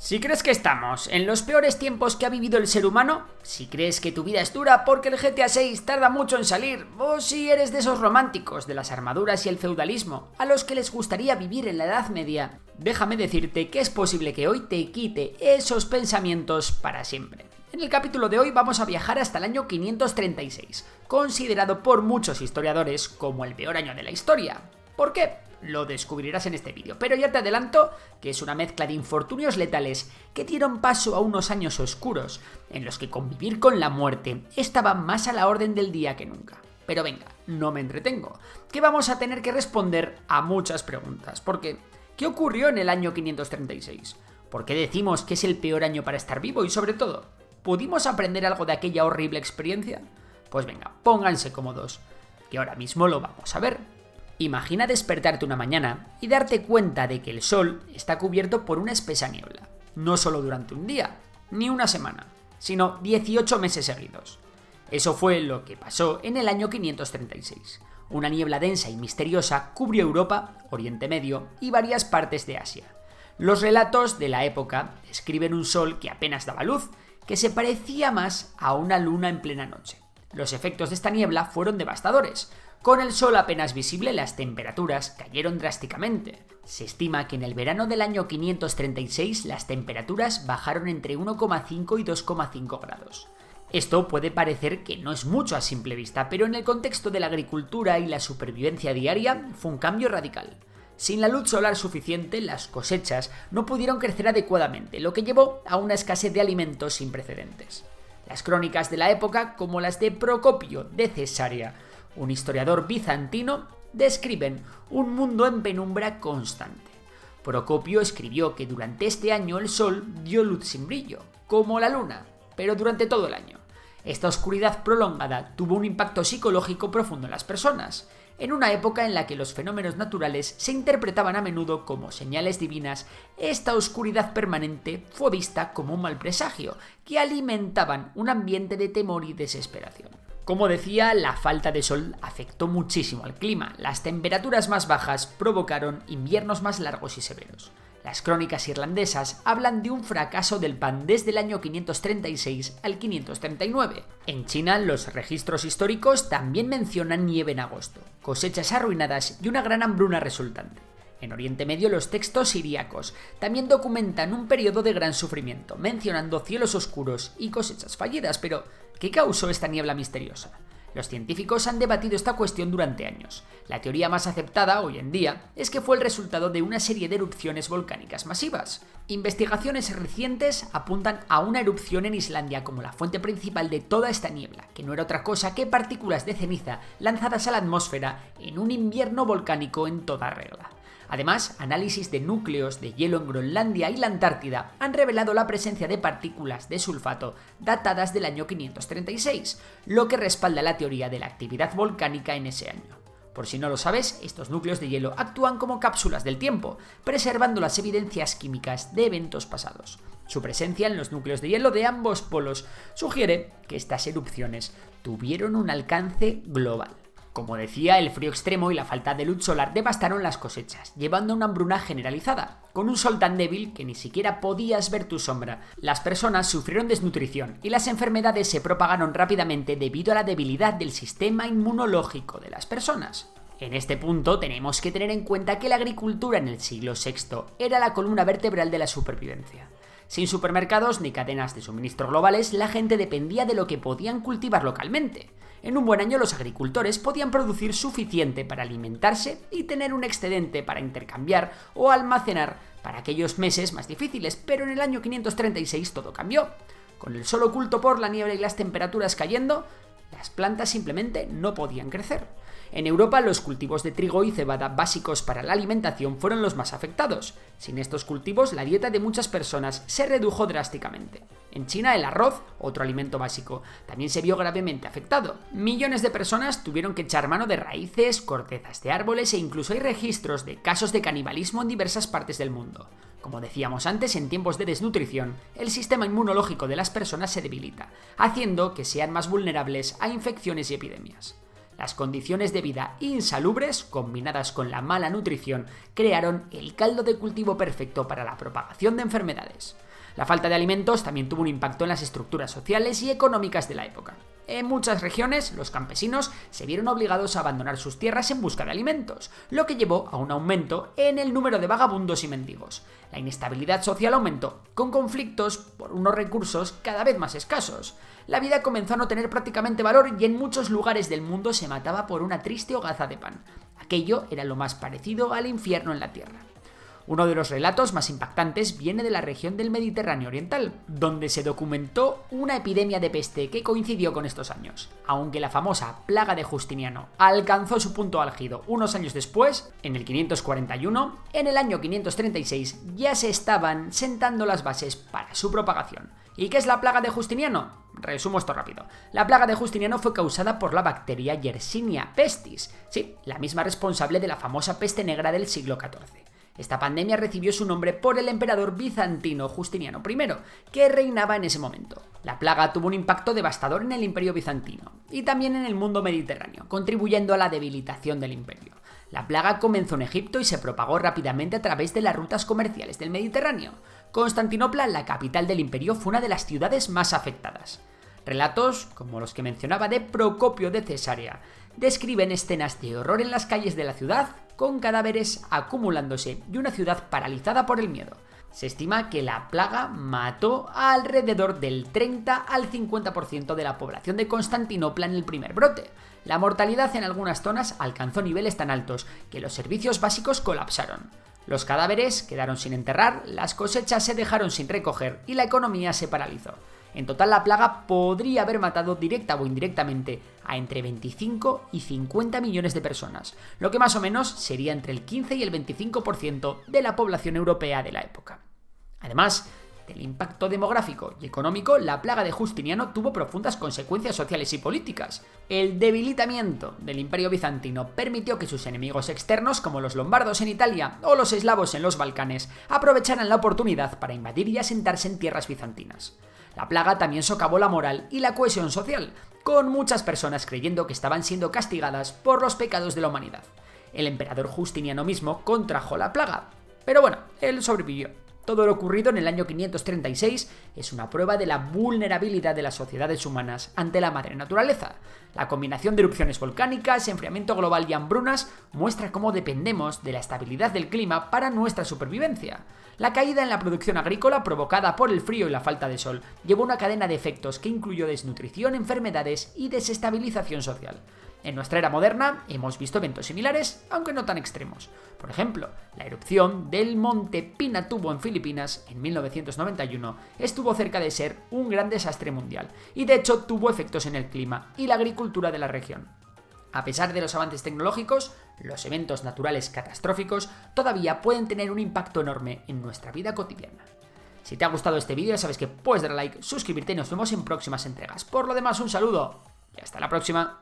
Si crees que estamos en los peores tiempos que ha vivido el ser humano, si crees que tu vida es dura porque el GTA 6 tarda mucho en salir, o si eres de esos románticos de las armaduras y el feudalismo, a los que les gustaría vivir en la Edad Media, déjame decirte que es posible que hoy te quite esos pensamientos para siempre. En el capítulo de hoy vamos a viajar hasta el año 536, considerado por muchos historiadores como el peor año de la historia. ¿Por qué? Lo descubrirás en este vídeo, pero ya te adelanto que es una mezcla de infortunios letales que dieron paso a unos años oscuros, en los que convivir con la muerte estaba más a la orden del día que nunca. Pero venga, no me entretengo, que vamos a tener que responder a muchas preguntas, porque ¿qué ocurrió en el año 536? ¿Por qué decimos que es el peor año para estar vivo? Y sobre todo, ¿pudimos aprender algo de aquella horrible experiencia? Pues venga, pónganse cómodos, que ahora mismo lo vamos a ver. Imagina despertarte una mañana y darte cuenta de que el sol está cubierto por una espesa niebla, no solo durante un día, ni una semana, sino 18 meses seguidos. Eso fue lo que pasó en el año 536. Una niebla densa y misteriosa cubrió Europa, Oriente Medio y varias partes de Asia. Los relatos de la época describen un sol que apenas daba luz, que se parecía más a una luna en plena noche. Los efectos de esta niebla fueron devastadores. Con el sol apenas visible, las temperaturas cayeron drásticamente. Se estima que en el verano del año 536 las temperaturas bajaron entre 1,5 y 2,5 grados. Esto puede parecer que no es mucho a simple vista, pero en el contexto de la agricultura y la supervivencia diaria fue un cambio radical. Sin la luz solar suficiente, las cosechas no pudieron crecer adecuadamente, lo que llevó a una escasez de alimentos sin precedentes. Las crónicas de la época, como las de Procopio de Cesarea, un historiador bizantino, describen un mundo en penumbra constante. Procopio escribió que durante este año el sol dio luz sin brillo, como la luna, pero durante todo el año. Esta oscuridad prolongada tuvo un impacto psicológico profundo en las personas, en una época en la que los fenómenos naturales se interpretaban a menudo como señales divinas. Esta oscuridad permanente fue vista como un mal presagio, que alimentaban un ambiente de temor y desesperación. Como decía, la falta de sol afectó muchísimo al clima. Las temperaturas más bajas provocaron inviernos más largos y severos. Las crónicas irlandesas hablan de un fracaso del pan desde el año 536 al 539. En China, los registros históricos también mencionan nieve en agosto, cosechas arruinadas y una gran hambruna resultante. En Oriente Medio, los textos siríacos también documentan un periodo de gran sufrimiento, mencionando cielos oscuros y cosechas fallidas. Pero, ¿qué causó esta niebla misteriosa? Los científicos han debatido esta cuestión durante años. La teoría más aceptada hoy en día es que fue el resultado de una serie de erupciones volcánicas masivas. Investigaciones recientes apuntan a una erupción en Islandia como la fuente principal de toda esta niebla, que no era otra cosa que partículas de ceniza lanzadas a la atmósfera en un invierno volcánico en toda regla. Además, análisis de núcleos de hielo en Groenlandia y la Antártida han revelado la presencia de partículas de sulfato datadas del año 536, lo que respalda la teoría de la actividad volcánica en ese año. Por si no lo sabes, estos núcleos de hielo actúan como cápsulas del tiempo, preservando las evidencias químicas de eventos pasados. Su presencia en los núcleos de hielo de ambos polos sugiere que estas erupciones tuvieron un alcance global. Como decía, el frío extremo y la falta de luz solar devastaron las cosechas, llevando a una hambruna generalizada. Con un sol tan débil que ni siquiera podías ver tu sombra, las personas sufrieron desnutrición y las enfermedades se propagaron rápidamente debido a la debilidad del sistema inmunológico de las personas. En este punto tenemos que tener en cuenta que la agricultura en el siglo VI era la columna vertebral de la supervivencia. Sin supermercados ni cadenas de suministro globales, la gente dependía de lo que podían cultivar localmente. En un buen año los agricultores podían producir suficiente para alimentarse y tener un excedente para intercambiar o almacenar para aquellos meses más difíciles, pero en el año 536 todo cambió. Con el sol oculto por la niebla y las temperaturas cayendo, las plantas simplemente no podían crecer. En Europa, los cultivos de trigo y cebada básicos para la alimentación fueron los más afectados. Sin estos cultivos, la dieta de muchas personas se redujo drásticamente. En China, el arroz, otro alimento básico, también se vio gravemente afectado. Millones de personas tuvieron que echar mano de raíces, cortezas de árboles e incluso hay registros de casos de canibalismo en diversas partes del mundo. Como decíamos antes, en tiempos de desnutrición, el sistema inmunológico de las personas se debilita, haciendo que sean más vulnerables a infecciones y epidemias. Las condiciones de vida insalubres, combinadas con la mala nutrición, crearon el caldo de cultivo perfecto para la propagación de enfermedades. La falta de alimentos también tuvo un impacto en las estructuras sociales y económicas de la época. En muchas regiones, los campesinos se vieron obligados a abandonar sus tierras en busca de alimentos, lo que llevó a un aumento en el número de vagabundos y mendigos. La inestabilidad social aumentó, con conflictos por unos recursos cada vez más escasos. La vida comenzó a no tener prácticamente valor y en muchos lugares del mundo se mataba por una triste hogaza de pan. Aquello era lo más parecido al infierno en la tierra. Uno de los relatos más impactantes viene de la región del Mediterráneo Oriental, donde se documentó una epidemia de peste que coincidió con estos años. Aunque la famosa plaga de Justiniano alcanzó su punto álgido unos años después, en el 541, en el año 536 ya se estaban sentando las bases para su propagación. ¿Y qué es la plaga de Justiniano? Resumo esto rápido. La plaga de Justiniano fue causada por la bacteria Yersinia pestis, sí, la misma responsable de la famosa peste negra del siglo XIV. Esta pandemia recibió su nombre por el emperador bizantino Justiniano I, que reinaba en ese momento. La plaga tuvo un impacto devastador en el imperio bizantino y también en el mundo mediterráneo, contribuyendo a la debilitación del imperio. La plaga comenzó en Egipto y se propagó rápidamente a través de las rutas comerciales del Mediterráneo. Constantinopla, la capital del imperio, fue una de las ciudades más afectadas. Relatos, como los que mencionaba de Procopio de Cesarea, describen escenas de horror en las calles de la ciudad, con cadáveres acumulándose y una ciudad paralizada por el miedo. Se estima que la plaga mató a alrededor del 30 al 50% de la población de Constantinopla en el primer brote. La mortalidad en algunas zonas alcanzó niveles tan altos que los servicios básicos colapsaron. Los cadáveres quedaron sin enterrar, las cosechas se dejaron sin recoger y la economía se paralizó. En total, la plaga podría haber matado directa o indirectamente a entre 25 y 50 millones de personas, lo que más o menos sería entre el 15 y el 25% de la población europea de la época. Además del impacto demográfico y económico, la plaga de Justiniano tuvo profundas consecuencias sociales y políticas. El debilitamiento del imperio bizantino permitió que sus enemigos externos, como los lombardos en Italia o los eslavos en los Balcanes, aprovecharan la oportunidad para invadir y asentarse en tierras bizantinas. La plaga también socavó la moral y la cohesión social, con muchas personas creyendo que estaban siendo castigadas por los pecados de la humanidad. El emperador Justiniano mismo contrajo la plaga, pero bueno, él sobrevivió. Todo lo ocurrido en el año 536 es una prueba de la vulnerabilidad de las sociedades humanas ante la madre naturaleza. La combinación de erupciones volcánicas, enfriamiento global y hambrunas muestra cómo dependemos de la estabilidad del clima para nuestra supervivencia. La caída en la producción agrícola provocada por el frío y la falta de sol llevó una cadena de efectos que incluyó desnutrición, enfermedades y desestabilización social. En nuestra era moderna hemos visto eventos similares, aunque no tan extremos. Por ejemplo, la erupción del monte Pinatubo en Filipinas en 1991 estuvo cerca de ser un gran desastre mundial y de hecho tuvo efectos en el clima y la agricultura de la región. A pesar de los avances tecnológicos, los eventos naturales catastróficos todavía pueden tener un impacto enorme en nuestra vida cotidiana. Si te ha gustado este vídeo ya sabes que puedes darle like, suscribirte y nos vemos en próximas entregas. Por lo demás, un saludo y hasta la próxima.